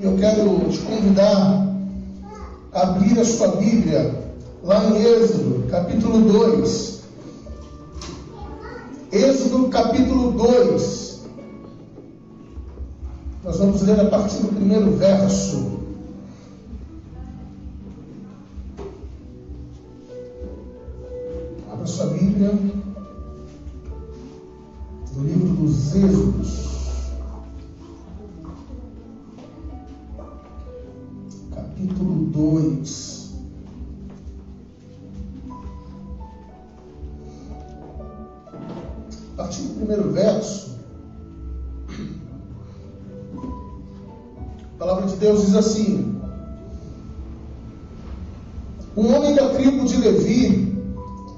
eu quero te convidar a abrir a sua Bíblia lá em Êxodo, capítulo 2. Êxodo, capítulo 2. Nós vamos ler a partir do primeiro verso. Abra sua Bíblia no livro dos Êxodos. Capítulo 2. A partir do primeiro verso, a palavra de Deus diz assim: um homem da tribo de Levi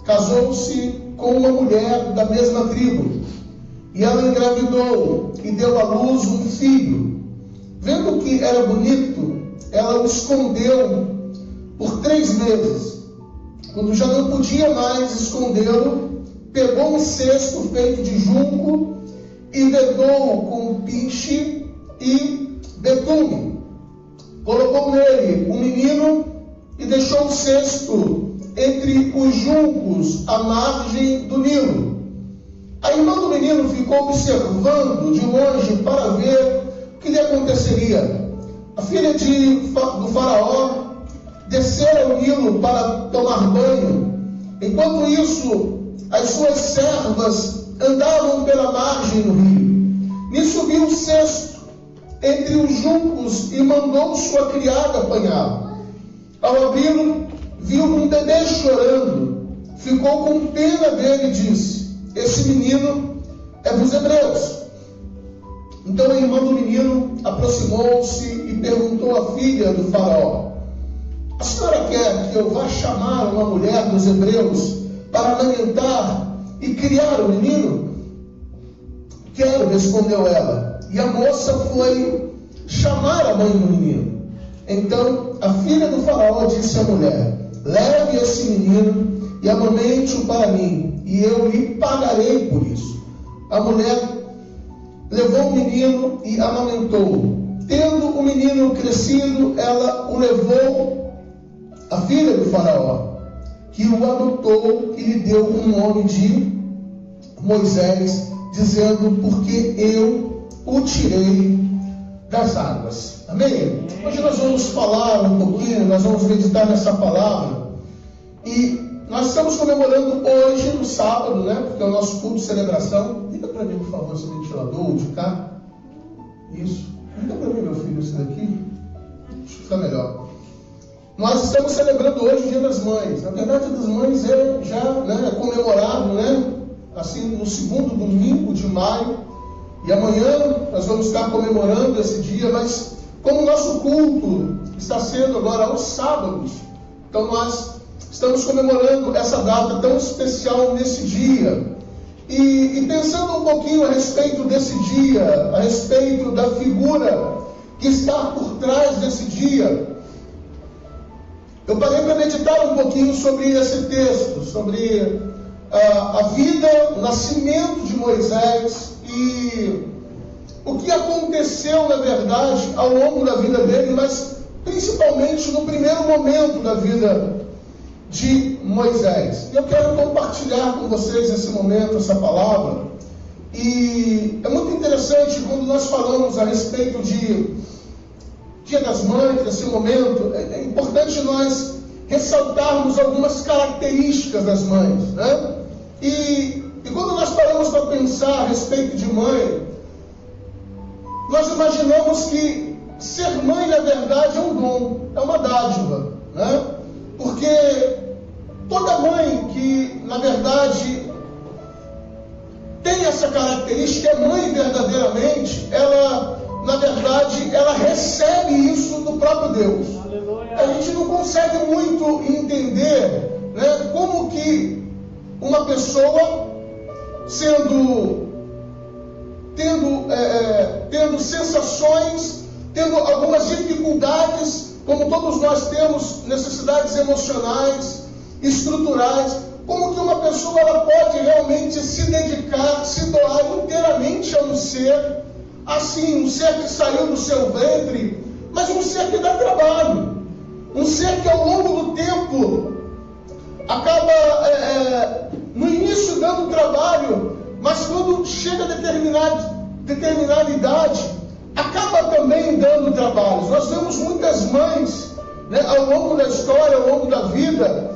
casou-se com uma mulher da mesma tribo, e ela engravidou e deu à luz um filho. Vendo que era bonito, ela o escondeu por 3 meses. Quando já não podia mais escondê-lo, pegou um cesto feito de junco e vedou com piche e betume. Colocou nele um menino e deixou o cesto entre os juncos à margem do Nilo. A irmã do menino ficou observando de longe para ver o que lhe aconteceria. A filha do faraó descera ao Nilo para tomar banho. Enquanto isso, as suas servas andavam pela margem do rio. Nisso viu o cesto entre os juncos e mandou sua criada apanhá-lo. Ao abri-lo, viu um bebê chorando. Ficou com pena dele e disse: esse menino é dos hebreus. Então a irmã do menino aproximou-se e perguntou à filha do faraó: a senhora quer que eu vá chamar uma mulher dos hebreus para lamentar e criar o menino? Quero, respondeu ela. E a moça foi chamar a mãe do menino. Então a filha do faraó disse à mulher: leve esse menino e amamente-o para mim, e eu lhe pagarei por isso. A mulher levou o menino e amamentou-o. Tendo o menino crescido, ela o levou à filha do faraó, que o adotou e lhe deu o nome de Moisés, dizendo: porque eu o tirei das águas. Amém? Hoje nós vamos falar um pouquinho, nós vamos meditar nessa palavra. E nós estamos comemorando hoje, no sábado, né? Porque é o nosso culto de celebração. Liga para mim, por favor, esse ventilador de cá. Isso. Liga para mim, meu filho, esse daqui. Acho que fica melhor. Nós estamos celebrando hoje o Dia das Mães. Na verdade, o Dia das Mães é já, né, é comemorado, né? Assim, no segundo domingo de maio. E amanhã nós vamos estar comemorando esse dia. Mas como o nosso culto está sendo agora aos sábados, então nós estamos comemorando essa data tão especial nesse dia. E pensando um pouquinho a respeito desse dia, a respeito da figura que está por trás desse dia, eu parei para meditar um pouquinho sobre esse texto, sobre a vida, o nascimento de Moisés e o que aconteceu, na verdade, ao longo da vida dele, mas principalmente no primeiro momento da vida de Moisés. Eu quero compartilhar com vocês nesse momento essa palavra. E é muito interessante quando nós falamos a respeito de Dia das Mães, nesse momento, é importante nós ressaltarmos algumas características das mães, né? E quando nós paramos para pensar a respeito de mãe, nós imaginamos que ser mãe, na verdade, é um dom, é uma dádiva, né? Porque toda mãe que, na verdade, tem essa característica, é mãe verdadeiramente, ela, na verdade, ela recebe isso do próprio Deus. Aleluia. A gente não consegue muito entender, né, como que uma pessoa, tendo sensações, tendo algumas dificuldades, como todos nós temos necessidades emocionais, estruturais, como que uma pessoa ela pode realmente se dedicar, se doar inteiramente a um ser assim, um ser que saiu do seu ventre mas um ser que dá trabalho, um ser que ao longo do tempo acaba no início dando trabalho, mas quando chega a determinada idade, acaba também dando trabalho. Nós vemos muitas mães, né, ao longo da história, ao longo da vida,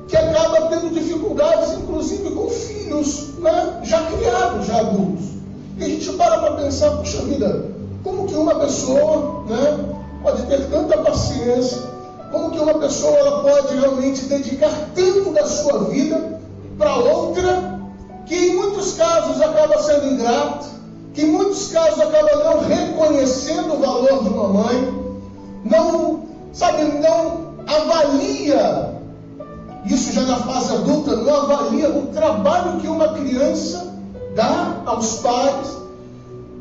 que acaba tendo dificuldades, inclusive com filhos, né, já criados, já adultos. E a gente para pensar, puxa vida, como que uma pessoa, né, pode ter tanta paciência, como que uma pessoa ela pode realmente dedicar tanto da sua vida para outra, que em muitos casos acaba sendo ingrata, que em muitos casos acaba não reconhecendo o valor de uma mãe, não avalia, isso já na fase adulta, não avalia o trabalho que uma criança dá aos pais.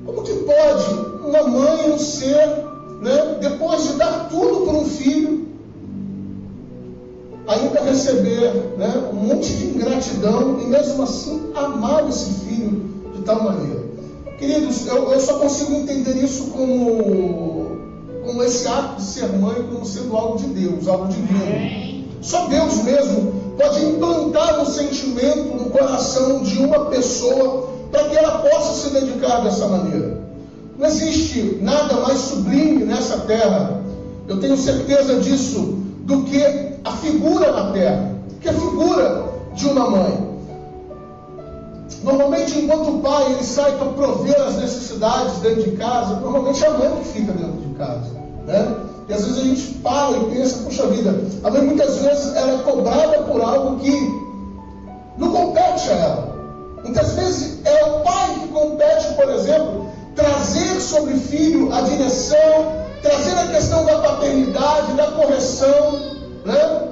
Como que pode uma mãe, um ser, né, depois de dar tudo para um filho, ainda receber, né, um monte de ingratidão e mesmo assim amar esse filho de tal maneira? Queridos, eu só consigo entender isso como esse ato de ser mãe, como sendo algo de Deus, algo divino. Só Deus mesmo pode implantar um sentimento no coração de uma pessoa para que ela possa se dedicar dessa maneira. Não existe nada mais sublime nessa terra, eu tenho certeza disso, do que a figura materna, que é a figura de uma mãe. Normalmente, enquanto o pai ele sai para prover as necessidades dentro de casa, normalmente é a mãe que fica dentro de casa, né? E às vezes a gente fala e pensa, puxa vida, a mãe muitas vezes ela é cobrada por algo que não compete a ela. Muitas vezes é o pai que compete, por exemplo, trazer sobre o filho a direção, trazer a questão da paternidade, da correção, né?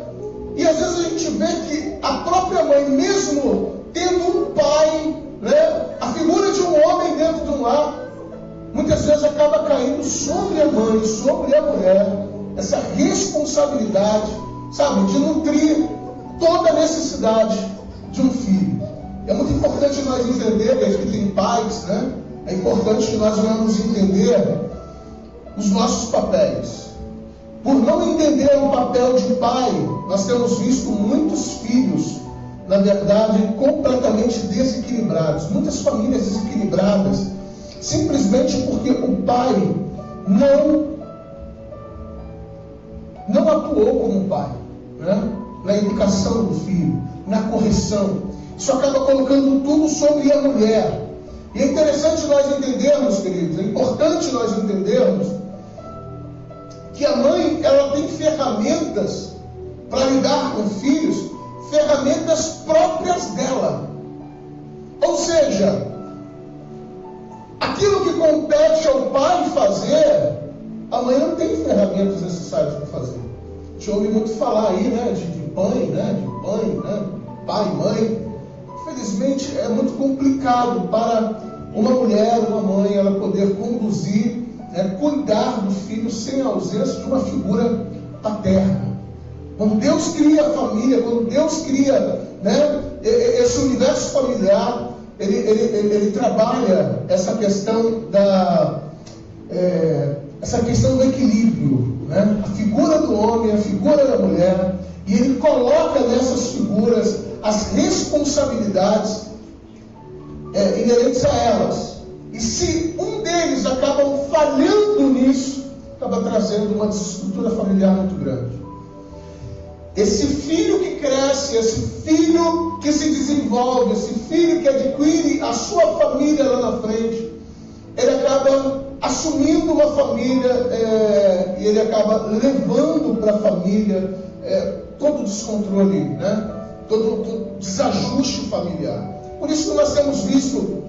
E às vezes a gente vê que a própria mãe, mesmo tendo um pai, né, a figura de um homem dentro de um lar, muitas vezes acaba caindo sobre a mãe, sobre a mulher, essa responsabilidade, sabe, de nutrir toda a necessidade de um filho. É muito importante nós entendermos que tem pais, né? É importante que nós venhamos entender os nossos papéis. Por não entender o papel de pai, nós temos visto muitos filhos, na verdade, completamente desequilibrados. Muitas famílias desequilibradas, simplesmente porque o pai não atuou como pai, né? Na educação do filho, na correção. Isso acaba colocando tudo sobre a mulher. E é interessante nós entendermos, queridos, é importante nós entendermos que a mãe, ela tem ferramentas para lidar com filhos, ferramentas próprias dela. Ou seja, aquilo que compete ao pai fazer, a mãe não tem ferramentas necessárias para fazer. A gente ouve muito falar aí, né, de mãe, né, pai, mãe. Infelizmente é muito complicado para uma mulher, uma mãe, ela poder conduzir, né, cuidar do filho sem a ausência de uma figura paterna. Quando Deus cria a família, quando Deus cria, né, esse universo familiar, ele trabalha essa questão essa questão do equilíbrio, né? A figura do homem, a figura da mulher, e ele coloca nessas figuras as responsabilidades inerentes a elas. E se um deles acaba falhando nisso, acaba trazendo uma desestrutura familiar muito grande. Esse filho que cresce, esse filho que se desenvolve, esse filho que adquire a sua família lá na frente, ele acaba assumindo uma família e ele acaba levando para a família todo o descontrole, né? todo o desajuste familiar. Por isso que nós temos visto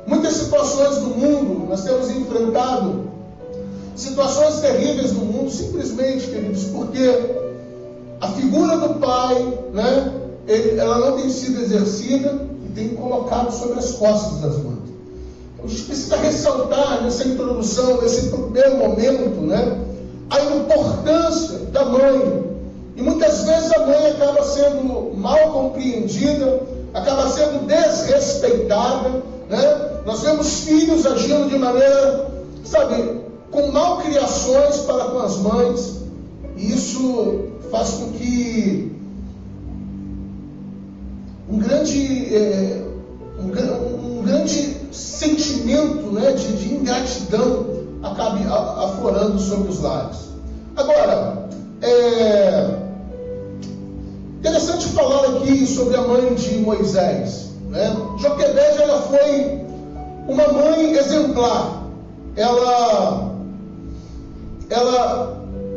muitas situações no mundo, nós temos enfrentado situações terríveis no mundo, simplesmente, queridos, porque a figura do pai, né, ela não tem sido exercida e tem colocado sobre as costas das mães. Então, a gente precisa ressaltar nessa introdução, nesse primeiro momento, né, a importância da mãe. E muitas vezes a mãe acaba sendo mal compreendida, acaba sendo desrespeitada, né? Nós vemos filhos agindo de maneira, sabe, com malcriações para com as mães, e isso faz com que um grande sentimento, né, de ingratidão acabe aflorando sobre os lares. Agora, interessante falar aqui sobre a mãe de Moisés, né? Joquebede, ela foi uma mãe exemplar. Ela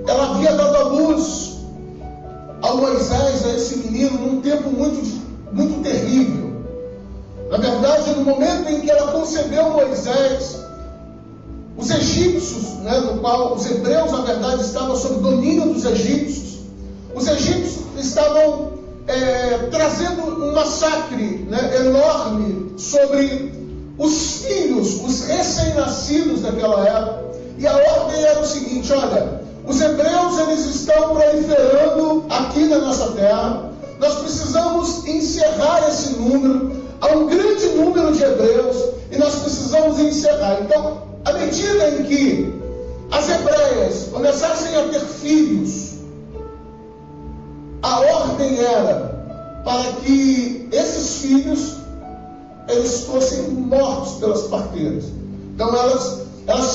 havia dado à luz a Moisés, a esse menino, num tempo muito terrível. Na verdade, no momento em que ela concebeu Moisés, os egípcios, né, no qual os hebreus, na verdade, estavam sob domínio dos egípcios, os egípcios estavam trazendo um massacre, né, enorme sobre os filhos, os recém-nascidos daquela época. E a ordem era o seguinte: olha, os hebreus, eles estão proliferando aqui na nossa terra, nós precisamos encerrar esse número. Há um grande número de hebreus e nós precisamos encerrar. Então, à medida em que as hebreias começassem a ter filhos, a ordem era para que esses filhos eles fossem mortos pelas parteiras. Então elas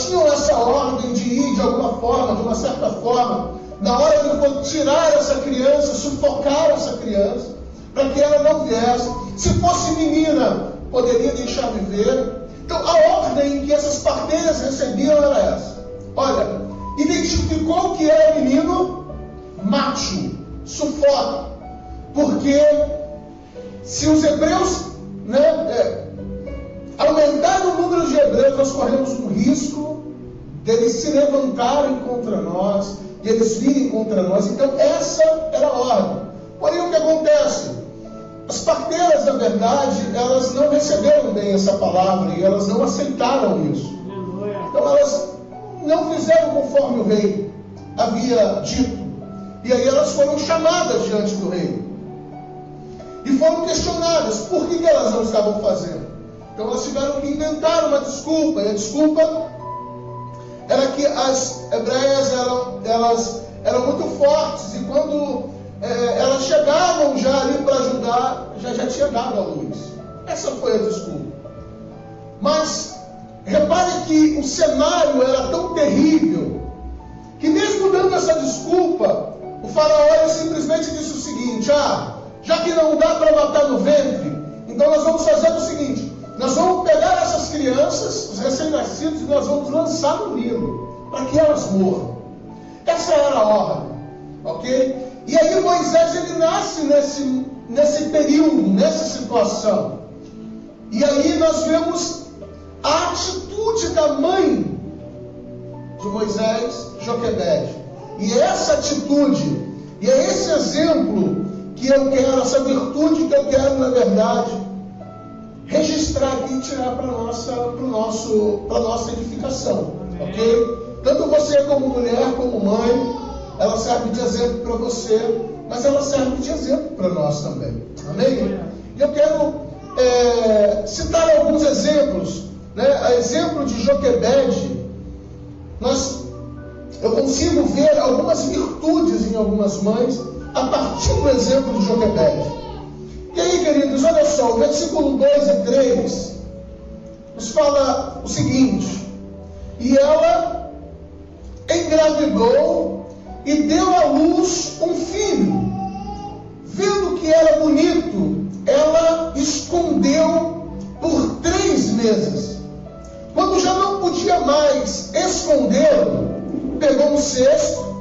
tinham essa ordem de ir de alguma forma, de uma certa forma, na hora de tirar essa criança, sufocar essa criança, para que ela não viesse. Se fosse menina, poderia deixar viver. Então a ordem que essas parteiras recebiam era essa: olha, identificou que era menino, mate-o, sufoque, porque se os hebreus, né, aumentar o número de hebreus, nós corremos um risco deles se levantarem contra nós, de eles virem contra nós. Então essa era a ordem. Porém, o que acontece? As parteiras, na verdade, elas não receberam bem essa palavra e elas não aceitaram isso. Então elas não fizeram conforme o rei havia dito. E aí elas foram chamadas diante do rei e foram questionadas por que elas não estavam fazendo. Então elas tiveram que inventar uma desculpa, e a desculpa era que as hebreias eram muito fortes, e quando elas chegavam já ali para ajudar, já tinha dado a luz. Essa foi a desculpa. Mas repare que o cenário era tão terrível que, mesmo dando essa desculpa, o faraó simplesmente disse o seguinte: já que não dá para matar no ventre, então nós vamos fazer o seguinte: nós vamos pegar essas crianças, os recém-nascidos, e nós vamos lançar no Nilo, para que elas morram. Essa era a ordem, ok? E aí Moisés, ele nasce nesse período, nessa situação. E aí nós vemos a atitude da mãe de Moisés, Joquebede. E essa atitude, e é esse exemplo que eu quero, essa virtude que eu quero, na verdade, registrar aqui e tirar para nossa edificação. Ok? Tanto você como mulher, como mãe, ela serve de exemplo para você, mas ela serve de exemplo para nós também. Amém? E eu quero citar alguns exemplos, né? A exemplo de Joquebede, eu consigo ver algumas virtudes em algumas mães a partir do exemplo de Joquebede. E aí, queridos, olha só, o versículo 2 e 3 nos fala o seguinte: e ela engravidou e deu à luz um filho. Vendo que era bonito, ela escondeu por 3 meses. Quando já não podia mais escondê-lo, pegou um cesto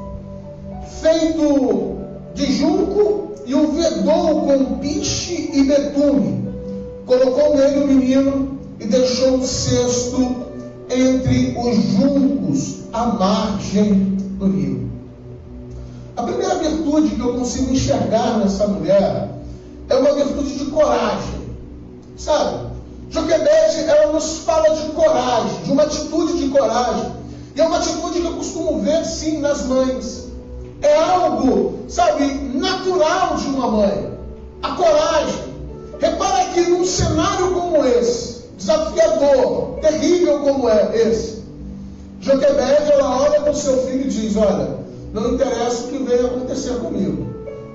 feito de junco e o vedou com piche e betume. Colocou nele o menino e deixou o cesto entre os juncos à margem do rio. A primeira virtude que eu consigo enxergar nessa mulher é uma virtude de coragem. Sabe? Joquebede, ela nos fala de coragem, de uma atitude de coragem. E é uma atitude que eu costumo ver, sim, nas mães. É algo, sabe, natural de uma mãe. A coragem. Repara que num cenário como esse, desafiador, terrível como é esse, Joquebede, ela olha para o seu filho e diz: olha, não interessa o que venha acontecer comigo,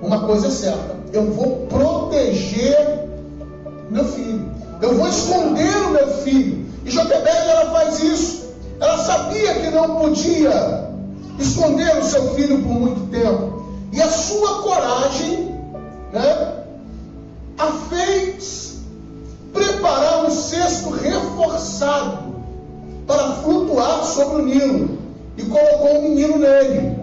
uma coisa é certa, eu vou proteger meu filho, eu vou esconder o meu filho. E Joquebede, ela faz isso. Ela sabia que não podia esconder o seu filho por muito tempo, e a sua coragem, né, a fez preparar um cesto reforçado para flutuar sobre o Nilo, e colocou um menino nele.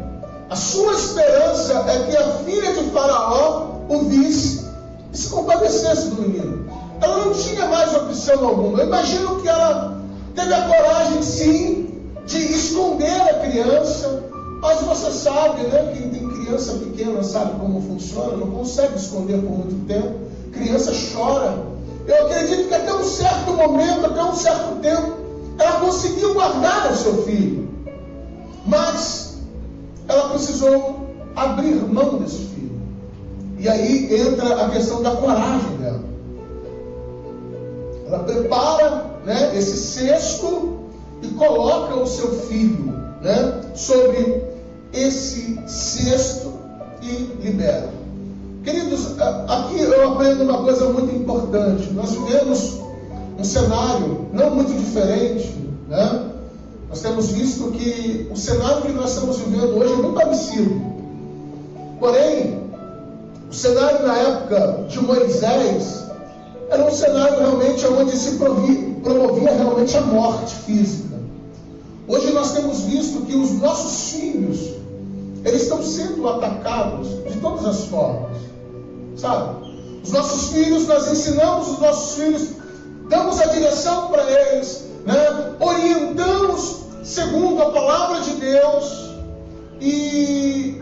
A sua esperança é que a filha de Faraó o visse e se compadecesse do menino. Ela não tinha mais opção alguma. Eu imagino que ela teve a coragem, sim, de esconder a criança. Mas você sabe, né? Quem tem criança pequena sabe como funciona, não consegue esconder por muito tempo. Criança chora. Eu acredito que até um certo momento, até um certo tempo, ela conseguiu guardar o seu filho. Mas ela precisou abrir mão desse filho. E aí entra a questão da coragem dela. Ela prepara, né, esse cesto e coloca o seu filho, né, sobre esse cesto e libera. Queridos, aqui eu aprendo uma coisa muito importante. Nós vivemos um cenário não muito diferente, né? Nós temos visto que o cenário que nós estamos vivendo hoje é muito parecido. Porém, o cenário na época de Moisés era um cenário realmente onde se promovia realmente a morte física. Hoje nós temos visto que os nossos filhos, eles estão sendo atacados de todas as formas, sabe? Os nossos filhos, nós ensinamos os nossos filhos, damos a direção para eles, né? Orientamos segundo a palavra de Deus, e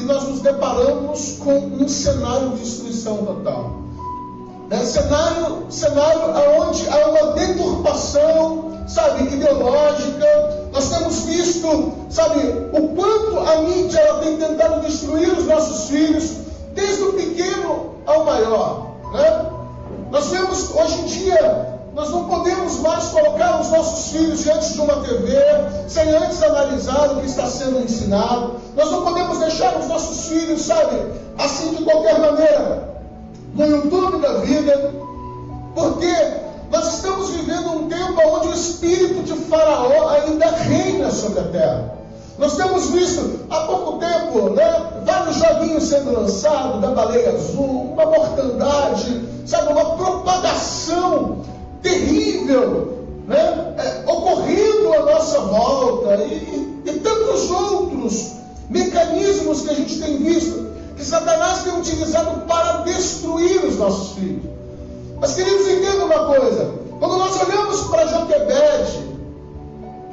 nós nos deparamos com um cenário de destruição total. Cenário onde há uma deturpação, sabe, ideológica. Nós temos visto, sabe, o quanto a mídia ela tem tentado destruir os nossos filhos, desde o pequeno ao maior, né? Nós vemos hoje em dia, nós não podemos mais colocar os nossos filhos diante de uma TV sem antes analisar o que está sendo ensinado. Nós não podemos deixar os nossos filhos, sabe, assim de qualquer maneira, no YouTube da vida, porque nós estamos vivendo um tempo onde o espírito de Faraó ainda reina sobre a terra. Nós temos visto há pouco tempo, né, vários joguinhos sendo lançados da baleia azul, uma mortandade, sabe, uma propagação terrível, né, ocorrendo à nossa volta, e tantos outros mecanismos que a gente tem visto, que Satanás tem utilizado para destruir os nossos filhos. Mas, queridos, entendam uma coisa: quando nós olhamos para Joquebede,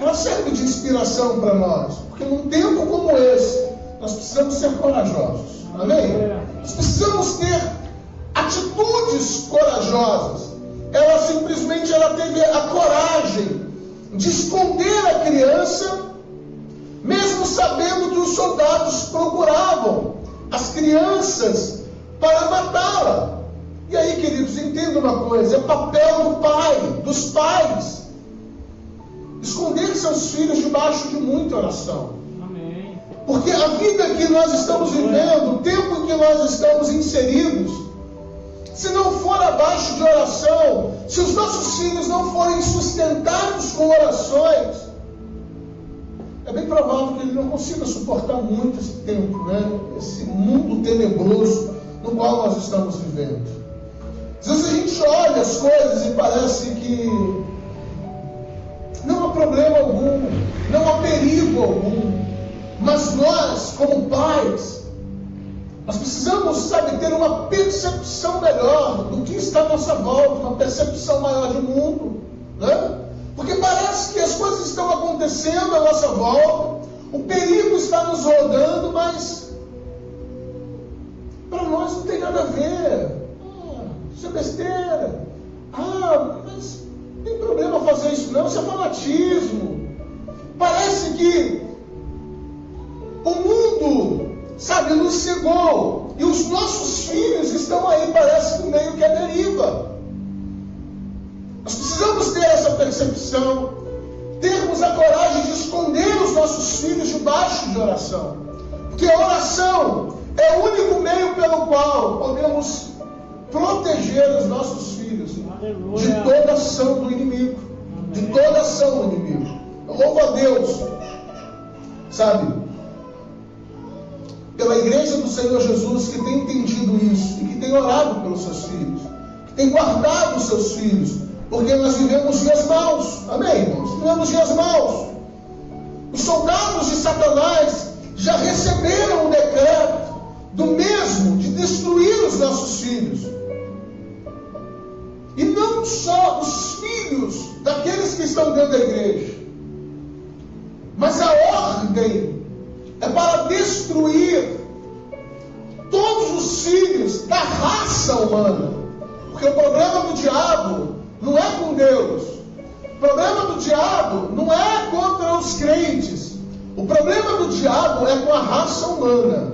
ela serve de inspiração para nós, porque num tempo como esse, nós precisamos ser corajosos, amém? Nós precisamos ter atitudes corajosas. Ela simplesmente teve a coragem de esconder a criança, mesmo sabendo que os soldados procuravam as crianças para matá-la. E aí, queridos, entenda uma coisa: é papel do pai, dos pais, esconder seus filhos debaixo de muita oração. Amém. Porque a vida que nós estamos vivendo, o tempo em que nós estamos inseridos, se não for abaixo de oração, se os nossos filhos não forem sustentados com orações, é bem provável que ele não consiga suportar muito esse tempo, né? Esse mundo tenebroso no qual nós estamos vivendo. Às vezes a gente olha as coisas e parece que não há problema algum, não há perigo algum, mas nós, como pais, nós precisamos, sabe, ter uma percepção melhor do que está à nossa volta, uma percepção maior de mundo, né? Porque parece que as coisas estão acontecendo à nossa volta, o perigo está nos rodando, mas para nós não tem nada a ver. Isso é besteira. Mas não tem problema fazer isso não, isso é fanatismo. Parece que o mundo, sabe, nos cegou, e os nossos filhos estão aí, parece que meio que a deriva. Nós precisamos ter essa percepção, ter temos a coragem de esconder os nossos filhos debaixo de oração. Porque a oração é o único meio pelo qual podemos proteger os nossos filhos de toda ação do inimigo. De toda ação do inimigo. Eu louvo a Deus, sabe, pela igreja do Senhor Jesus, que tem entendido isso e que tem orado pelos seus filhos, que tem guardado os seus filhos, porque nós vivemos dias maus. Amém, irmãos? Vivemos dias maus. Os soldados de Satanás já receberam o decreto do mesmo de destruir os nossos filhos. E não só os filhos daqueles que estão dentro da igreja, mas a ordem é para destruir todos os filhos da raça humana. Porque o problema do diabo não é com Deus. O problema do diabo não é contra os crentes. O problema do diabo é com a raça humana.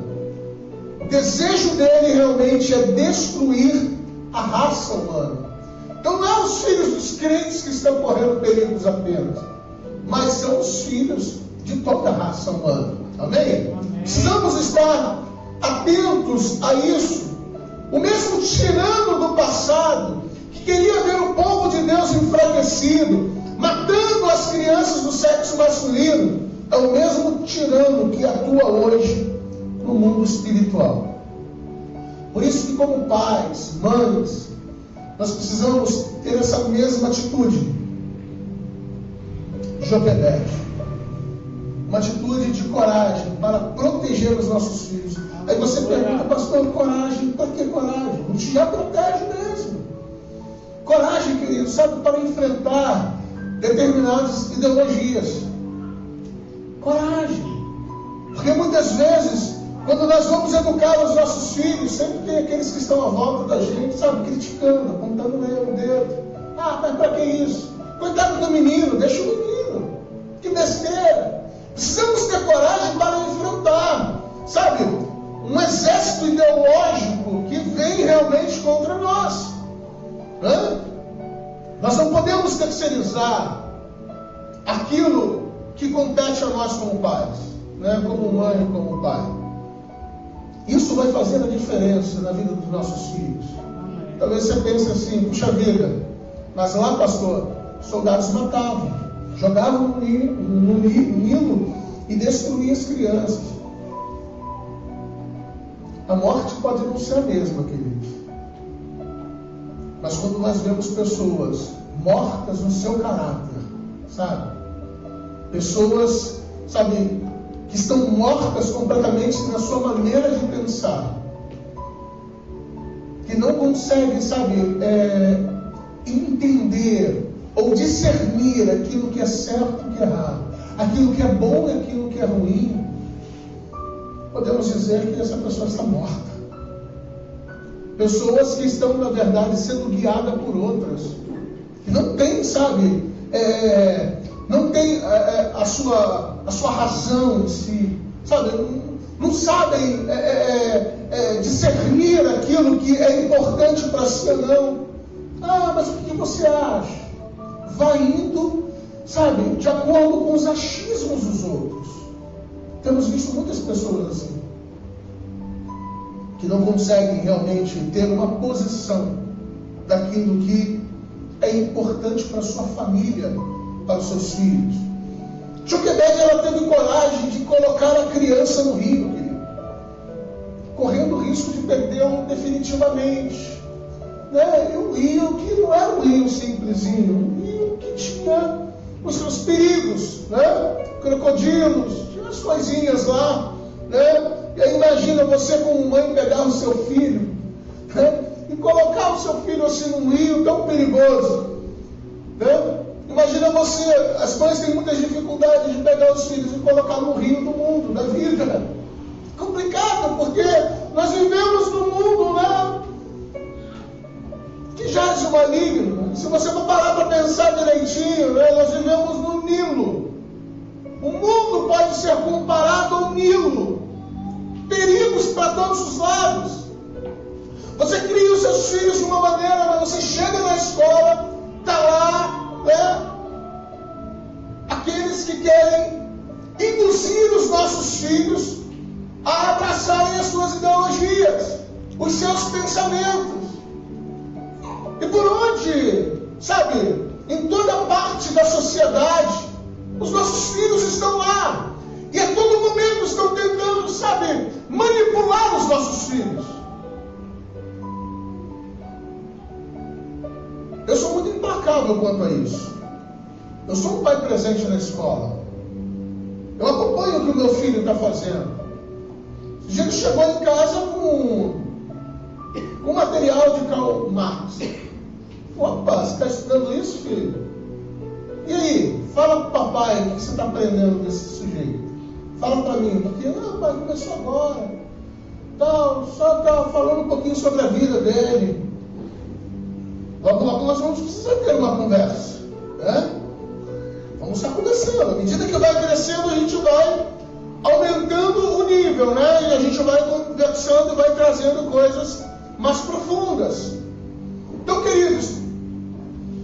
O desejo dele realmente é destruir a raça humana. Então não é os filhos dos crentes que estão correndo perigos apenas, mas são os filhos de toda a raça humana. Amém? Precisamos estar atentos a isso. O mesmo tirano do passado, que queria ver o povo de Deus enfraquecido, matando as crianças do sexo masculino, é o mesmo tirano que atua hoje no mundo espiritual. Por isso que, como pais, mães, nós precisamos ter essa mesma atitude. Joquebede, uma atitude de coragem para proteger os nossos filhos. Aí você pergunta, pastor, coragem? Para que coragem? O diabo protege mesmo. Coragem, querido, sabe, para enfrentar determinadas ideologias. Coragem. Porque muitas vezes, quando nós vamos educar os nossos filhos, sempre tem aqueles que estão à volta da gente, sabe, criticando, apontando o dedo. Ah, mas para que isso? Coitado do menino, deixa o menino. Que besteira. Precisamos ter coragem para enfrentar, sabe, um exército ideológico que vem realmente contra nós. Nós não podemos terceirizar aquilo que compete a nós como pais, como mãe, como pai. Isso vai fazer a diferença na vida dos nossos filhos. Talvez você pense assim, puxa vida, mas lá, pastor, soldados matavam, jogavam no Nilo e destruíam as crianças. A morte pode não ser a mesma, queridos. Mas quando nós vemos pessoas mortas no seu caráter, sabe? Pessoas, sabe, que estão mortas completamente na sua maneira de pensar, que não conseguem, sabe, entender ou discernir aquilo que é certo e o que é errado, aquilo que é bom e aquilo que é ruim, podemos dizer que essa pessoa está morta. Pessoas que estão, na verdade, sendo guiadas por outras, que não tem, sabe, não tem a sua razão em si, sabe, não sabem discernir aquilo que é importante para si ou não. Ah, mas o que você acha? Vai indo, sabe, de acordo com os achismos dos outros. Temos visto muitas pessoas assim, que não conseguem realmente ter uma posição daquilo que é importante para a sua família, para os seus filhos. Joquebede, ela teve coragem de colocar a criança no rio, querido, correndo o risco de perdê-lo definitivamente. E um rio que não era um rio simplesinho, um rio que tinha os seus perigos, crocodilos, tinha as coisinhas lá, E aí imagina você como mãe pegar o seu filho, e colocar o seu filho assim num rio tão perigoso, Imagina você, as mães têm muitas dificuldades de pegar os filhos e colocar no rio do mundo, da vida. Complicado, porque nós vivemos num mundo, que jaz o maligno. Se você não parar para pensar direitinho, nós vivemos no Nilo. O mundo pode ser comparado ao Nilo. Perigos para todos os lados. Você cria os seus filhos de uma maneira, mas você chega na escola, está lá, aqueles aqueles que querem induzir os nossos filhos a abraçarem as suas ideologias, os seus pensamentos. E por onde, sabe, em toda parte da sociedade, os nossos filhos estão lá. E a todo momento estão tentando, sabe, manipular os nossos filhos. Eu sou muito implacável quanto a isso. Eu sou um pai presente na escola. Eu acompanho o que o meu filho está fazendo. O dia ele chegou em casa com material de Karl Marx. Opa, você está estudando isso, filho? E aí, fala para o papai o que você está aprendendo desse sujeito. Fala para mim, porque não, pai, começou agora. Tal, só está falando um pouquinho sobre a vida dele. Logo, logo nós vamos precisar ter uma conversa, né? Vamos estar conversando. À medida que vai crescendo, a gente vai aumentando o nível, né? E a gente vai conversando e vai trazendo coisas mais profundas. Então, queridos,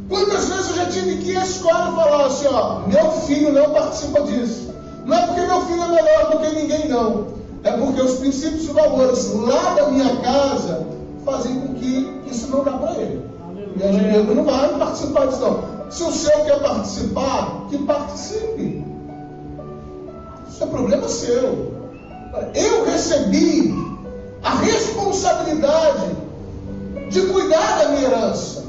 quantas vezes eu já tive que ir à escola e falar assim, ó, meu filho não participa disso. Não é porque meu filho é melhor do que ninguém, não. É porque os princípios e valores lá da minha casa fazem com que isso não dá para ele. E a gente não vai participar disso, não. Se o seu quer participar, que participe. Isso é problema seu. Eu recebi a responsabilidade de cuidar da minha herança.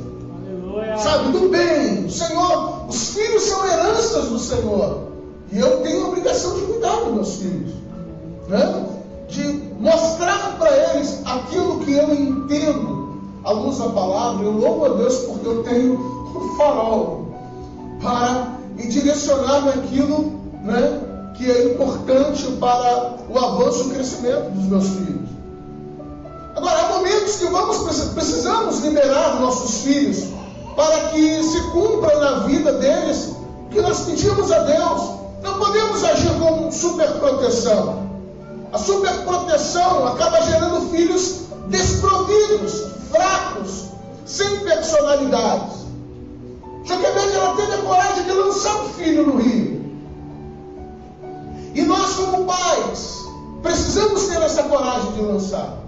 Aleluia. Sabe, do bem. O Senhor, os filhos são heranças do Senhor. E eu tenho a obrigação de cuidar dos meus filhos. Né? De mostrar para eles aquilo que eu entendo à luz da palavra. Eu louvo a Deus porque eu tenho um farol para me direcionar naquilo, né, que é importante para o avanço e o crescimento dos meus filhos. Agora, há momentos que precisamos liberar nossos filhos para que se cumpra na vida deles o que nós pedimos a Deus. Não podemos agir com superproteção. A superproteção acaba gerando filhos desprovidos, fracos, sem personalidades. Joquebede, ela teve a coragem de lançar o filho no rio. E nós, como pais, precisamos ter essa coragem de lançar.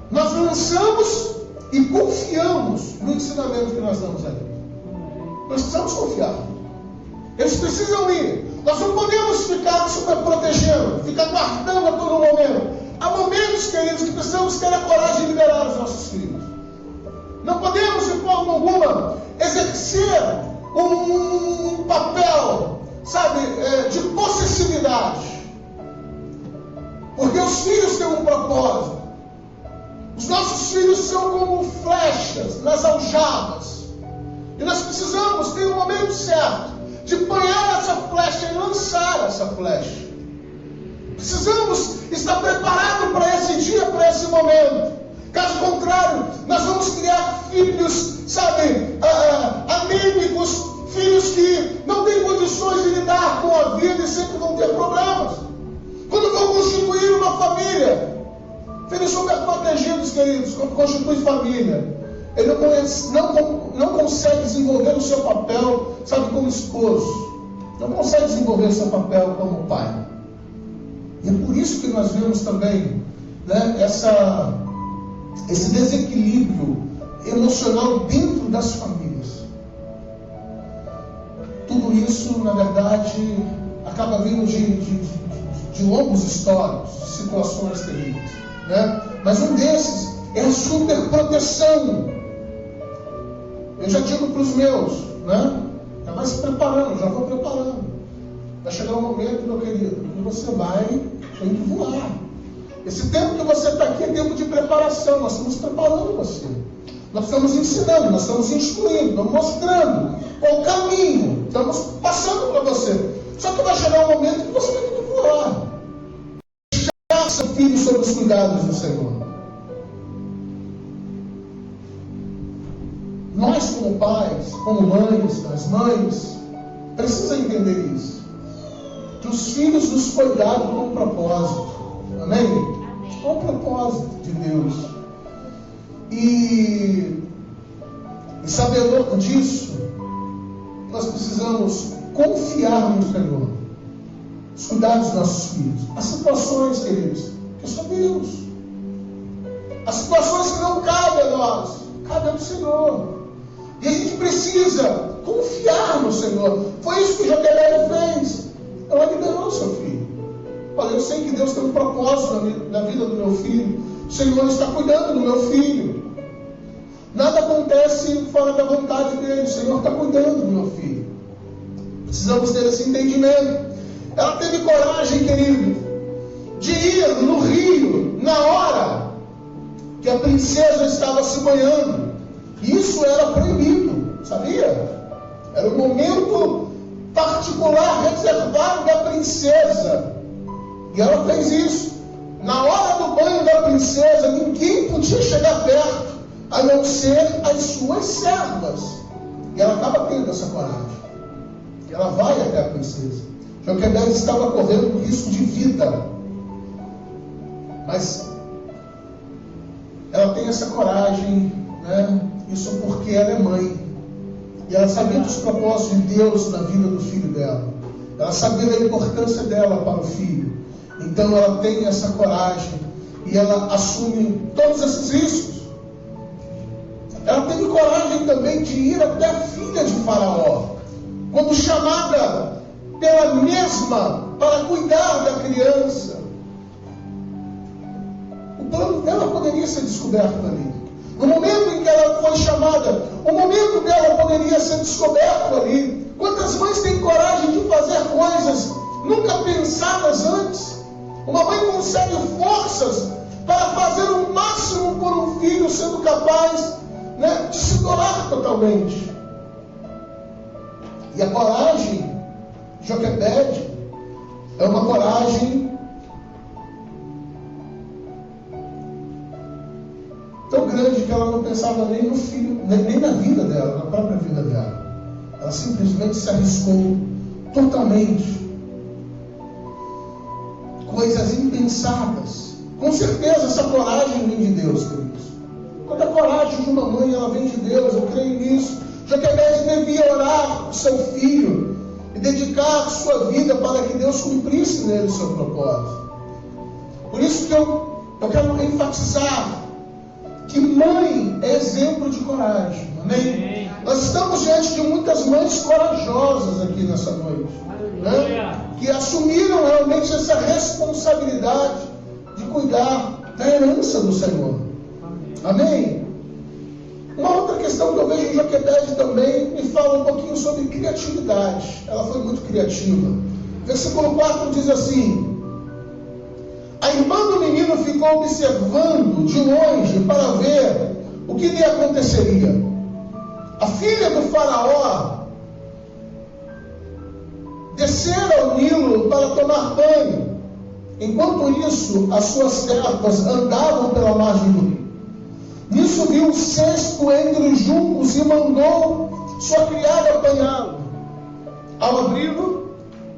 Nós lançamos e confiamos no ensinamento que nós damos a eles. Nós precisamos confiar. Eles precisam ir. Nós não podemos ficar super protegendo, ficar guardando a todo momento. Há momentos, queridos, que precisamos ter a coragem de liberar os nossos filhos. Não podemos, de forma alguma, exercer um papel, sabe, de possessividade. Porque os filhos têm um propósito. Os nossos filhos são como flechas nas aljavas. E nós precisamos ter um momento certo de apanhar essa flecha e lançar essa flecha. Precisamos estar preparados para esse dia, para esse momento. Caso contrário, nós vamos criar filhos, sabe, anêmicos, filhos que não têm condições de lidar com a vida e sempre vão ter problemas. Quando vão constituir uma família, filhos super protegidos, queridos, quando constitui família, ele não consegue desenvolver o seu papel, sabe, como esposo. Não consegue desenvolver o seu papel como pai. E é por isso que nós vemos também, né, esse desequilíbrio emocional dentro das famílias. Tudo isso, na verdade, acaba vindo de longos históricos, de situações terríveis, né? Mas um desses é a superproteção. Eu já digo para os meus, né? Já vai se preparando, já vou preparando. Vai chegar um momento, meu querido, que você tem que voar. Esse tempo que você está aqui é tempo de preparação. Nós estamos preparando você. Nós estamos ensinando, nós estamos instruindo, estamos mostrando qual o caminho. Estamos passando para você. Só que vai chegar um momento que você vai ter que voar. Deixar seu filho sob os cuidados do Senhor. Nós, como pais, como mães, as mães, precisam entender isso. Que os filhos nos foi dado com um propósito. Amém? Com um propósito de Deus. E sabedor disso, nós precisamos confiar no Senhor, os cuidados dos nossos filhos. As situações, queridos, que é só Deus. As situações que não cabem a nós, cabem ao Senhor. E a gente precisa confiar no Senhor. Foi isso que Joquebede fez. Ela liberou o seu filho. Olha, eu sei que Deus tem um propósito na vida do meu filho. O Senhor está cuidando do meu filho. Nada acontece fora da vontade dele. O Senhor está cuidando do meu filho. Precisamos ter esse entendimento. Ela teve coragem, querido, de ir no rio na hora que a princesa estava se banhando. Isso era proibido, sabia? Era um momento particular, reservado da princesa. E ela fez isso. Na hora do banho da princesa, ninguém podia chegar perto, a não ser as suas servas. E ela acaba tendo essa coragem. E ela vai até a princesa. Joquebede estava correndo um risco de vida. Mas ela tem essa coragem, né? Isso porque ela é mãe. E ela sabia dos propósitos de Deus na vida do filho dela. Ela sabia da importância dela para o filho. Então ela tem essa coragem. E ela assume todos esses riscos. Ela teve coragem também de ir até a filha de Faraó. Quando chamada pela mesma para cuidar da criança. O plano dela poderia ser descoberto ali. No momento em que ela foi chamada, o momento dela poderia ser descoberto ali. Quantas mães têm coragem de fazer coisas nunca pensadas antes? Uma mãe consegue forças para fazer o máximo por um filho, sendo capaz, né, de se doar totalmente. E a coragem de Joquebede é uma coragem tão grande que ela não pensava nem no filho, nem na vida dela, na própria vida dela. Ela simplesmente se arriscou totalmente. Coisas impensadas. Com certeza essa coragem vem de Deus, queridos. Quando a coragem de uma mãe, ela vem de Deus, eu creio nisso. Joquebede devia orar por seu filho e dedicar sua vida para que Deus cumprisse nele o seu propósito. Por isso que eu quero enfatizar que mãe é exemplo de coragem. Amém? Nós estamos diante de muitas mães corajosas aqui nessa noite, né? Que assumiram realmente essa responsabilidade de cuidar da herança do Senhor. Amém? Uma outra questão que eu vejo em Joquebede também me fala um pouquinho sobre criatividade. Ela foi muito criativa. Versículo 4 diz assim: a irmã do menino ficou observando de longe para ver o que lhe aconteceria. A filha do faraó descera ao Nilo para tomar banho. Enquanto isso, as suas servas andavam pela margem do rio. Nisso viu um cesto entre os juncos e mandou sua criada apanhá-lo. Ao abri-lo,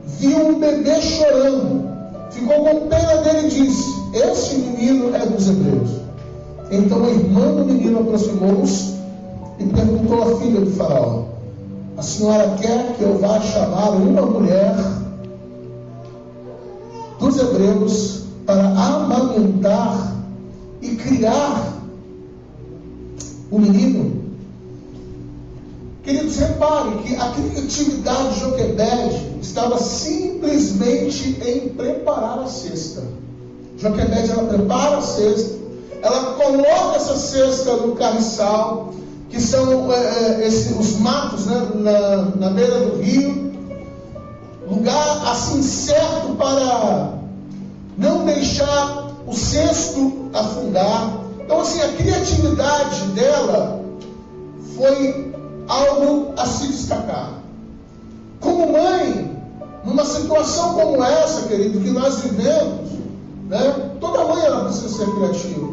viu um bebê chorando. Ficou com pena dele e disse: este menino é dos hebreus. Então a irmã do menino aproximou-se e perguntou à filha do faraó: a senhora quer que eu vá chamar uma mulher dos hebreus para amamentar e criar o menino? Queridos, repare que a criatividade de Joquebede estava simplesmente em preparar a cesta. Joquebede, ela prepara a cesta, ela coloca essa cesta no carriçal, que são os matos, né, na beira do rio, lugar assim certo para não deixar o cesto afundar. Então assim, a criatividade dela foi algo a se destacar. Como mãe, numa situação como essa, querido, que nós vivemos, né, toda mãe ela precisa ser criativa.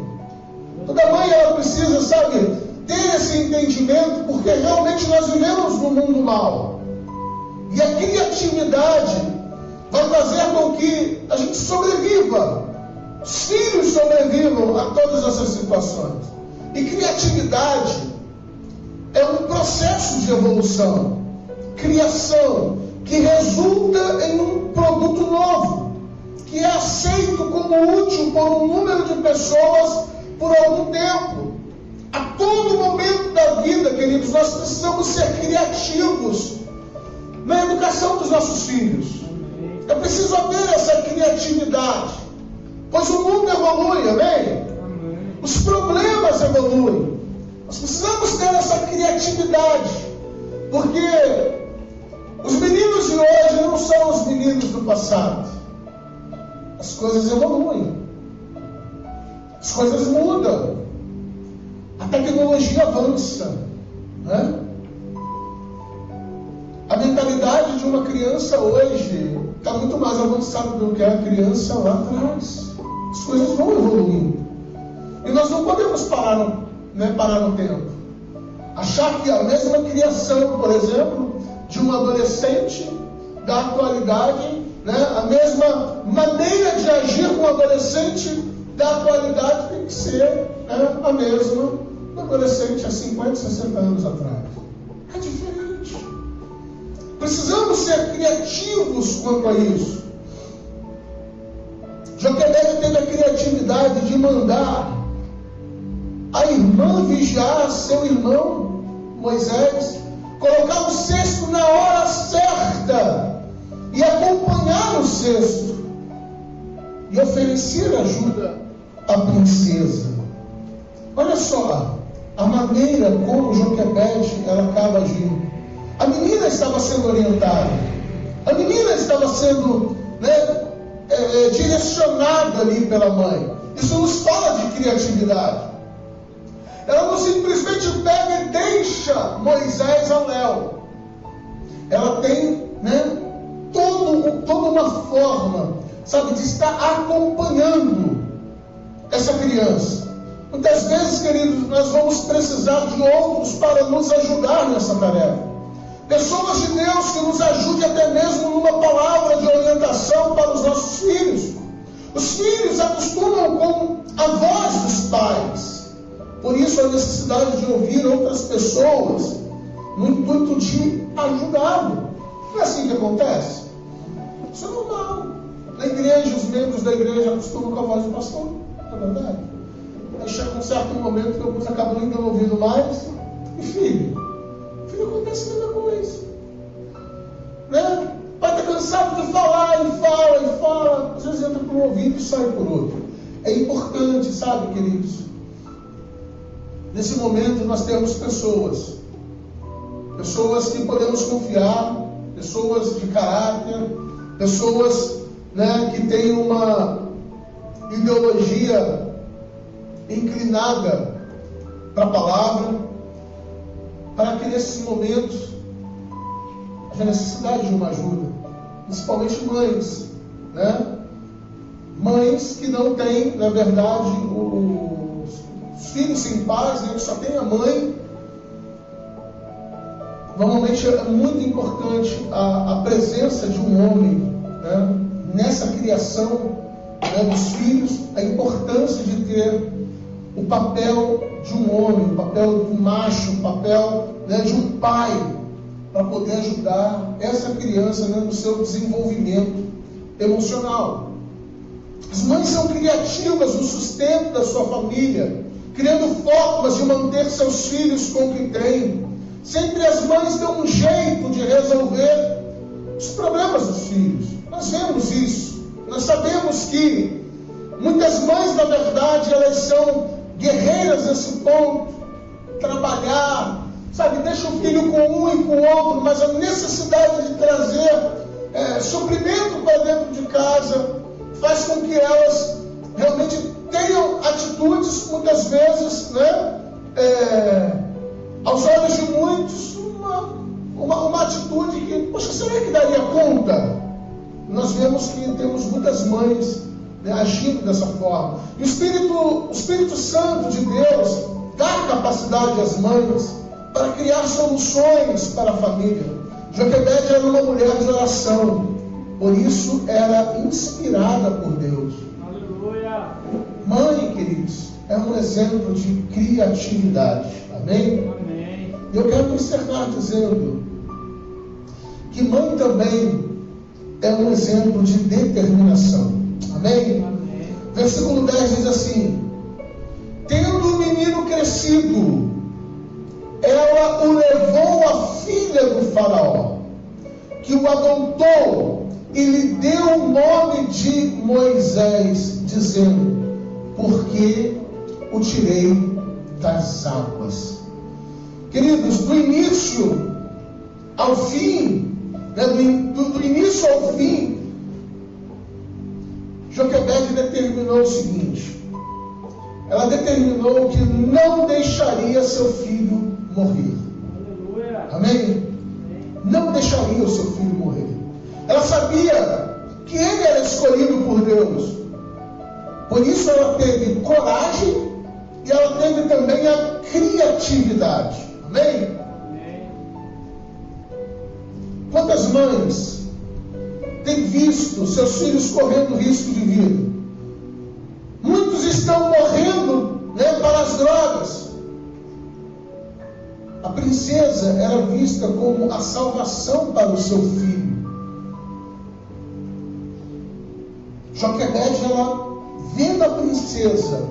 Toda mãe ela precisa, sabe, ter esse entendimento, porque realmente nós vivemos num mundo mau. E a criatividade vai fazer com que a gente sobreviva. Os filhos sobrevivam a todas essas situações. E criatividade é um processo de evolução. criação que resulta em um produto novo, que é aceito como útil por um número de pessoas por algum tempo. A todo momento da vida, queridos, nós precisamos ser criativos na educação dos nossos filhos. É preciso haver essa criatividade, pois o mundo evolui, amém? Os problemas evoluem. Nós precisamos ter essa criatividade, porque os meninos de hoje não são os meninos do passado. As coisas evoluem, as coisas mudam, a tecnologia avança, né? A mentalidade de uma criança hoje está muito mais avançada do que a criança lá atrás. As coisas vão evoluindo. E nós não podemos parar no tempo. Achar que a mesma criação, por exemplo, de um adolescente da atualidade, a mesma maneira de agir com o adolescente da atualidade tem que ser a mesma do adolescente há 50, 60 anos atrás. É diferente. Precisamos ser criativos quanto a isso. Joquebede teve a criatividade de mandar a irmã vigiar seu irmão Moisés, colocar o cesto na hora certa e acompanhar o cesto e oferecer ajuda à princesa. Olha só a maneira como Joquebede ela acaba agindo. A menina estava sendo orientada, a menina estava sendo direcionada ali pela mãe. Isso nos fala de criatividade. Ela não simplesmente pega e deixa Moisés ao léu. Ela tem toda uma forma, de estar acompanhando essa criança. Muitas vezes, queridos, nós vamos precisar de outros para nos ajudar nessa tarefa. Pessoas de Deus que nos ajudem até mesmo numa palavra de orientação para os nossos filhos. Os filhos acostumam com a voz dos pais. Por isso a necessidade de ouvir outras pessoas no intuito de ajudá-lo. Não é assim que acontece? Isso é normal. Na igreja, os membros da igreja acostumam com a voz do pastor. Não é verdade? Aí chega um certo momento que alguns acabam nem ouvindo mais. E filho acontece a mesma coisa. Pai está cansado de falar e fala. Às vezes entra por um ouvido e sai por outro. É importante, queridos? Nesse momento nós temos pessoas que podemos confiar, pessoas de caráter, pessoas que têm uma ideologia inclinada para a palavra, para que nesses momentos haja necessidade de uma ajuda, principalmente mães, mães que não têm, na verdade, os filhos sem pais, que só tem a mãe. Normalmente é muito importante a presença de um homem nessa criação dos filhos, a importância de ter o papel de um homem, o papel de um macho, o papel de um pai, para poder ajudar essa criança no seu desenvolvimento emocional. As mães são criativas no sustento da sua família, criando formas de manter seus filhos com o que têm. Sempre as mães dão um jeito de resolver os problemas dos filhos. Nós vemos isso. Nós sabemos que muitas mães, na verdade, elas são guerreiras nesse ponto. Trabalhar, deixa o filho com um e com o outro, mas a necessidade de trazer suprimento para dentro de casa faz com que elas realmente tenham atitudes, muitas vezes, aos olhos de muitos, uma atitude que, poxa, será que daria conta? Nós vemos que temos muitas mães agindo dessa forma. E o Espírito Santo de Deus dá capacidade às mães para criar soluções para a família. Joquebede era uma mulher de oração, por isso era inspirada por Deus. Aleluia! Mãe, queridos, é um exemplo de criatividade. Amém? Amém. Eu quero encerrar dizendo que mãe também é um exemplo de determinação. Amém? Amém. Versículo 10 diz assim: tendo o menino crescido, ela o levou à filha do faraó, que o adotou e lhe deu o nome de Moisés, dizendo: porque o tirei das águas. Queridos, do início ao fim, do início ao fim, Joquebede determinou o seguinte: ela determinou que não deixaria seu filho morrer. Amém? Não deixaria o seu filho morrer. Ela sabia que ele era escolhido por Deus. Por isso ela teve coragem e ela teve também a criatividade. Amém? Quantas mães têm visto seus filhos correndo risco de vida? Muitos estão morrendo, para as drogas. A princesa era vista como a salvação para o seu filho. Joquebede, ela vendo a princesa,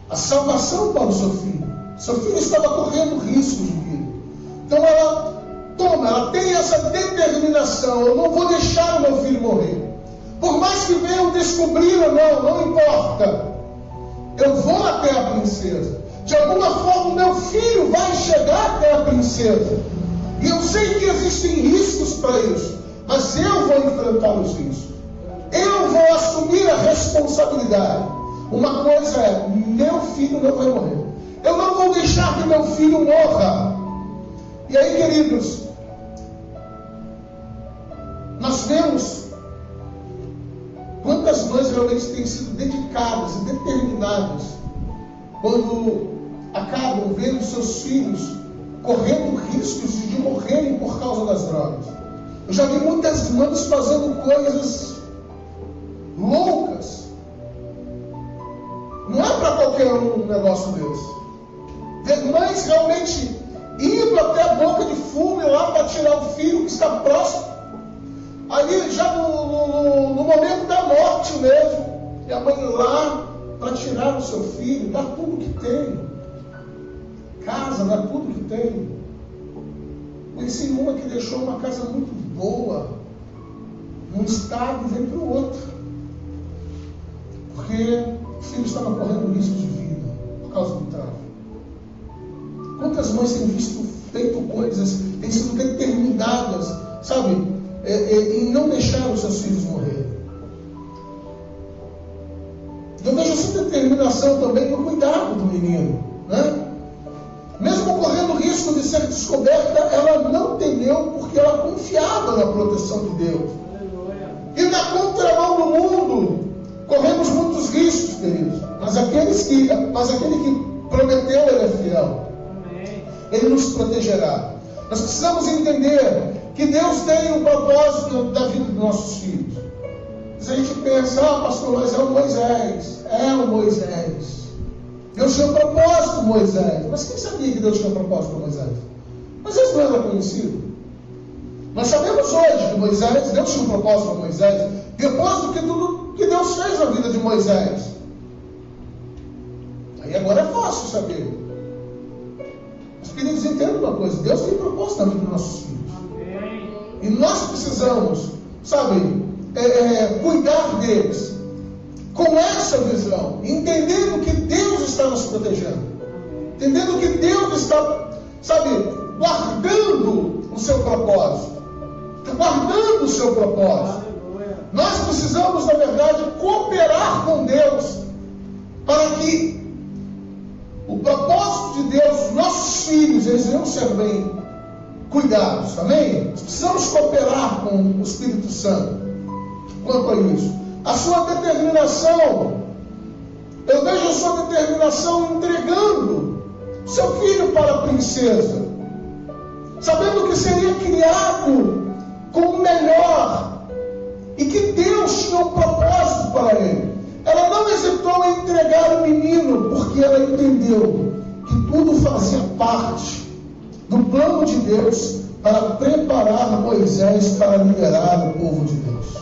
a salvação para o seu filho. Seu filho estava correndo risco de vida. Então ela tem essa determinação: eu não vou deixar o meu filho morrer. Por mais que venham descobrir ou não importa. Eu vou até a princesa. De alguma forma o meu filho vai chegar até a princesa. E eu sei que existem riscos para isso, mas eu vou enfrentar os riscos. Eu vou assumir a responsabilidade. Uma coisa é: meu filho não vai morrer. Eu não vou deixar que meu filho morra. E aí, queridos, nós vemos quantas mães realmente têm sido dedicadas e determinadas quando acabam vendo seus filhos correndo riscos de morrerem por causa das drogas. Eu já vi muitas mães fazendo coisas loucas. Não é para qualquer um negócio desse. Ver mães realmente indo até a boca de fumo lá para tirar o filho que está próximo. Ali já no momento da morte mesmo. E a mãe lá para tirar o seu filho, dá tudo que tem. Casa, dá tudo que tem. Conheci uma que deixou uma casa muito boa num estado e veio para o outro. Porque o filho estava correndo risco de vida por causa do tráfico. Quantas mães têm feito coisas, têm sido determinadas, em não deixar os seus filhos morrerem. Eu vejo essa determinação também no cuidado do menino, Mesmo correndo o risco de ser descoberta, ela não temeu, porque ela confiava na proteção de Deus. E na contramão do mundo, corremos muitos riscos, queridos. Mas aquele que prometeu, ele é fiel. Ele nos protegerá. Nós precisamos entender que Deus tem um propósito da vida dos nossos filhos. Se a gente pensa: pastor, mas é o Moisés. É o Moisés. Deus tinha um propósito com Moisés. Mas quem sabia que Deus tinha um propósito com Moisés? Moisés não era conhecido. Nós sabemos hoje que Deus tinha um propósito com Moisés, depois do que tudo que Deus fez na vida de Moisés. Aí agora é fácil saber. Mas queridos, entendam uma coisa: Deus tem propósito na vida dos nossos filhos. Amém. E nós precisamos, cuidar deles com essa visão, entendendo que Deus está nos protegendo, entendendo que Deus está, guardando o seu propósito, guardando o seu propósito. Nós precisamos, na verdade, cooperar com Deus para que o propósito de Deus, nossos filhos, eles venham ser bem cuidados. Amém? Nós precisamos cooperar com o Espírito Santo quanto a isso. A sua determinação, eu vejo a sua determinação entregando seu filho para a princesa, sabendo que seria criado com o melhor e que Deus tinha um propósito para ele. Ela não hesitou em entregar o menino, porque ela entendeu que tudo fazia parte do plano de Deus para preparar Moisés para liderar o povo de Deus.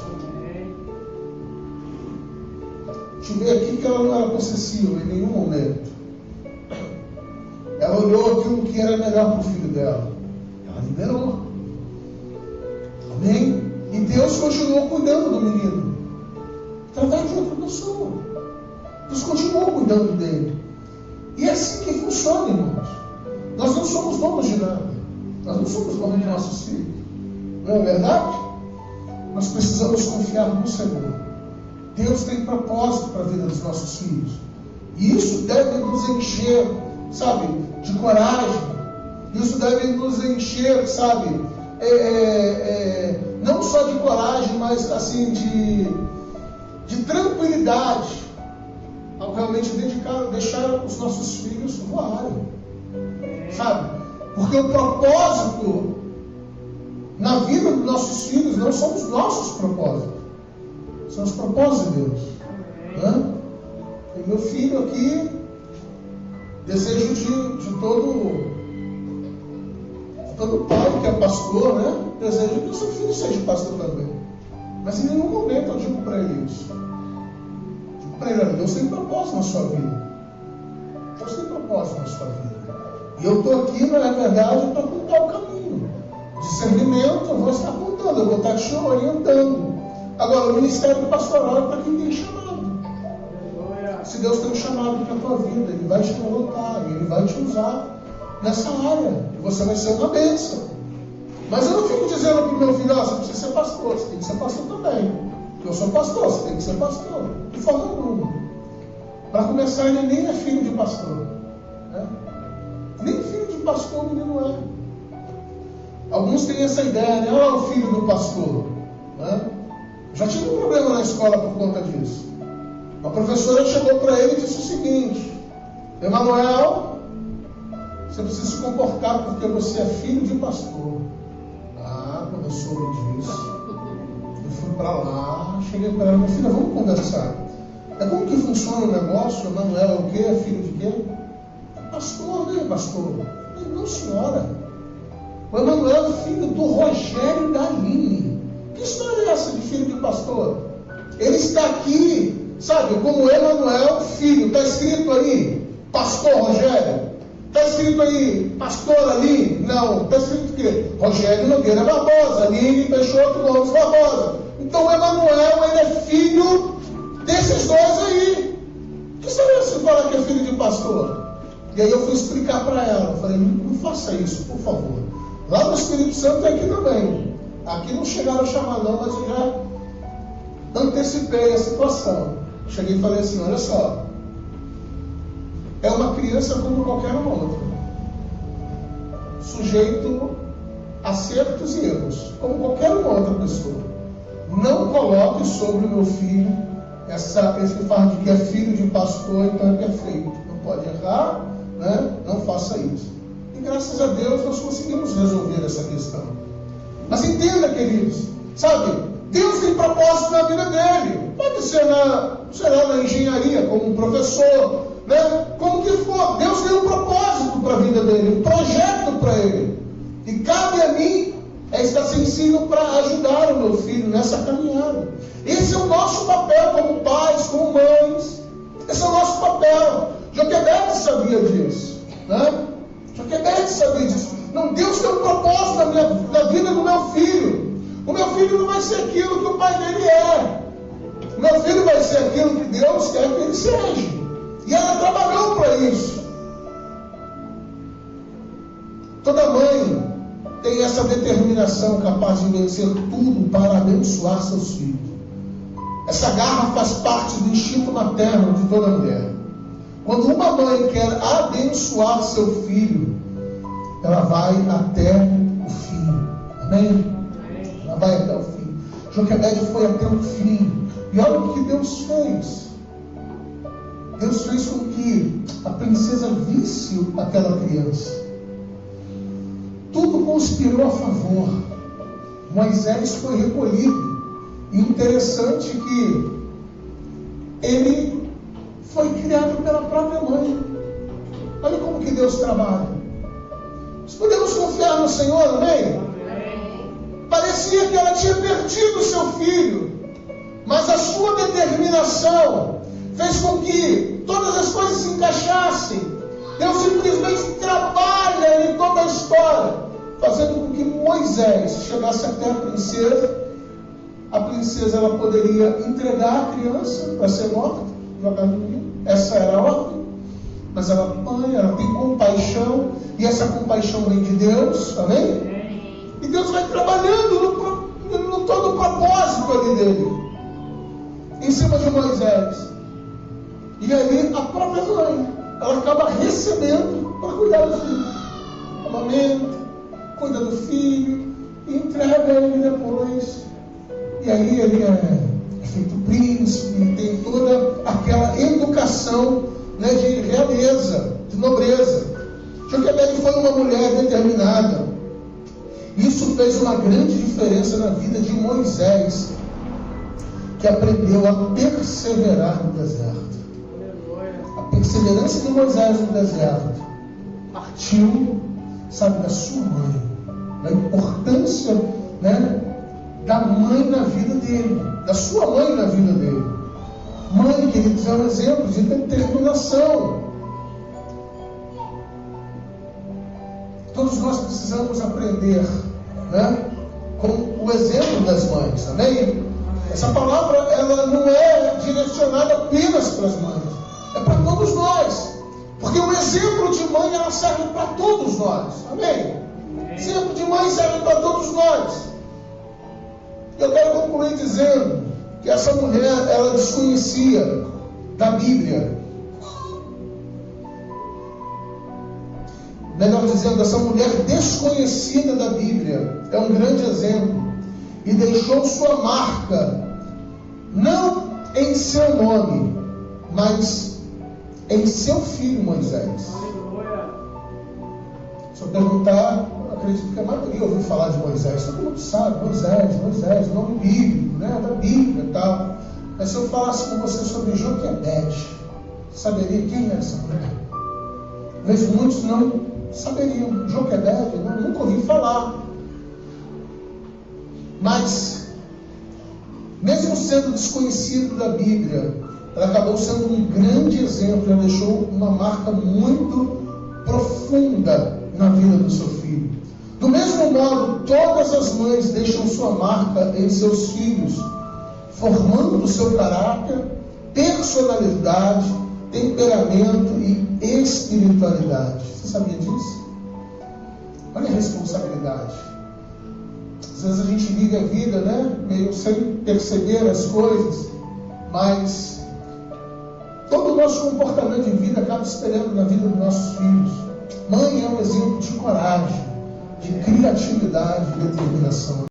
A gente vê aqui que ela não era possessiva em nenhum momento. Ela olhou aquilo que era melhor para o filho dela. Ela liberou. Amém? E Deus continuou cuidando do menino através de outra pessoa. Deus continuou cuidando dele. E é assim que funciona, irmãos. Nós não somos donos de nada. Nós não somos donos de nossos filhos. Não é verdade? Nós precisamos confiar no Senhor. Deus tem propósito para a vida dos nossos filhos. E isso deve nos encher, sabe, de coragem. Isso deve nos encher, sabe, não só de coragem, mas assim de tranquilidade, ao realmente deixar os nossos filhos voarem, sabe? Porque o propósito na vida dos nossos filhos não são os nossos propósitos, são os propósitos de Deus. Né? E meu filho aqui, desejo de todo pai que é pastor, né? Desejo que o seu filho seja pastor também. Mas em nenhum momento eu digo para ele isso. Digo para ele: Deus tem propósito na sua vida. Deus tem propósito na sua vida. E eu estou aqui, na verdade, para apontar o caminho. Discernimento, eu vou estar apontando, eu vou estar te orientando. Agora, o ministério pastoral é para quem tem chamado. Se Deus tem um chamado para a tua vida, Ele vai te levantar, Ele vai te usar nessa área. E você vai ser uma bênção. Mas eu não fico dizendo para o meu filho: você precisa ser pastor, você tem que ser pastor também. Eu sou pastor, você tem que ser pastor. De forma alguma. Para começar, ele nem é filho de pastor. Né? Nem filho de pastor o menino é. Alguns têm essa ideia, né? O filho do pastor. Né? Já tive um problema na escola por conta disso. A professora chegou para ele e disse o seguinte: Emanuel, você precisa se comportar porque você é filho de pastor. Quando eu soube disso, eu fui para lá, cheguei para ela: minha filha, vamos conversar. É como que funciona o negócio? Emanuel é o quê? É filho de quê? Pastor, né, pastor? Não, senhora. O Emanuel é filho do Rogério e da Aline. Que história é essa de filho de pastor? Ele está aqui, sabe, como Emanuel, filho. Está escrito aí, pastor Rogério? Está escrito aí, pastor Aline? Não. Está escrito o quê? Rogério Nogueira Barbosa, Aline Peixoto Gomes Barbosa. Então o Emanuel, ele é filho desses dois aí. Que história é essa de falar que é filho de pastor? E aí eu fui explicar para ela. Eu falei: não faça isso, por favor. Lá no Espírito Santo é aqui também. Aqui não chegaram a chamar não, mas eu já antecipei a situação. Cheguei e falei assim: olha só, é uma criança como qualquer uma outra, sujeito a acertos e erros, como qualquer uma outra pessoa. Não coloque sobre o meu filho esse fardo de que é filho de pastor, então é perfeito. Não pode errar, né? Não faça isso. E graças a Deus nós conseguimos resolver essa questão. Mas entenda, queridos, sabe, Deus tem propósito na vida dele. Pode ser na engenharia, como um professor, né? Como que for, Deus tem um propósito para a vida dele, um projeto para ele. E cabe a mim estar sensível para ajudar o meu filho nessa caminhada. Esse é o nosso papel como pais, como mães. Esse é o nosso papel. Joquebede sabia disso, né? Joquebede sabia disso. Não, Deus tem um propósito na vida do meu filho. O meu filho não vai ser aquilo que o pai dele é. O meu filho vai ser aquilo que Deus quer que ele seja. E ela trabalhou para isso. Toda mãe tem essa determinação capaz de vencer tudo para abençoar seus filhos. Essa garra faz parte do instinto materno de toda mulher. Quando uma mãe quer abençoar seu filho, ela vai até o fim. Amém? Ela vai até o fim. Joquebede foi até o fim. E olha o que Deus fez. Deus fez com que a princesa visse aquela criança. Tudo conspirou a favor. Moisés foi recolhido. E interessante que ele foi criado pela própria mãe. Olha como que Deus trabalha. Nós podemos confiar no Senhor, amém? parecia que ela tinha perdido o seu filho, mas a sua determinação fez com que todas as coisas se encaixassem. Deus simplesmente trabalha em toda a história, fazendo com que Moisés chegasse até a princesa. A princesa, ela poderia entregar a criança para ser morta, jogar no rio. Essa era a ordem. Mas ela apanha, ela tem compaixão, e essa compaixão vem de Deus, amém? E Deus vai trabalhando no todo o propósito ali dele, em cima de Moisés. E aí a própria mãe, ela acaba recebendo para cuidar do filho. Amamenta, cuida do filho, e entrega ele depois. E aí ele é feito príncipe, tem toda aquela educação, né, de realeza, de nobreza. Joquebede foi uma mulher determinada. Isso fez uma grande diferença na vida de Moisés, que aprendeu a perseverar no deserto. A perseverança de Moisés no deserto partiu, sabe, da sua mãe, da importância, né, da mãe na vida dele, da sua mãe na vida dele. Mãe, queridos, é um exemplo de determinação. Todos nós precisamos aprender, né, com o exemplo das mães, amém? Essa palavra, ela não é direcionada apenas para as mães, é para todos nós, porque o exemplo de mãe, ela serve para todos nós, amém? O exemplo de mãe serve para todos nós. Eu quero concluir dizendo que essa mulher, ela desconhecia da Bíblia. Melhor dizendo, essa mulher desconhecida da Bíblia é um grande exemplo, e deixou sua marca, não em seu nome, mas em seu filho Moisés. Se eu perguntar, eu acredito que a maioria ouviu falar de Moisés. Todo mundo sabe, Moisés, nome bíblico, né, da Bíblia e tal. Mas se eu falasse com você sobre Joquebede, saberia quem é essa mulher? Vejo muitos não saberiam. Joquebede, nunca ouvi falar. Mas, mesmo sendo desconhecido da Bíblia, ela acabou sendo um grande exemplo. Ela deixou uma marca muito profunda na vida do seu filho. Do mesmo modo, todas as mães deixam sua marca em seus filhos, formando o seu caráter, personalidade, temperamento e espiritualidade. Você sabia disso? Olha a responsabilidade. Às vezes a gente vive a vida, né, meio sem perceber as coisas, mas todo o nosso comportamento de vida acaba espelhando na vida dos nossos filhos. Mãe é um exemplo de coragem, de criatividade e determinação.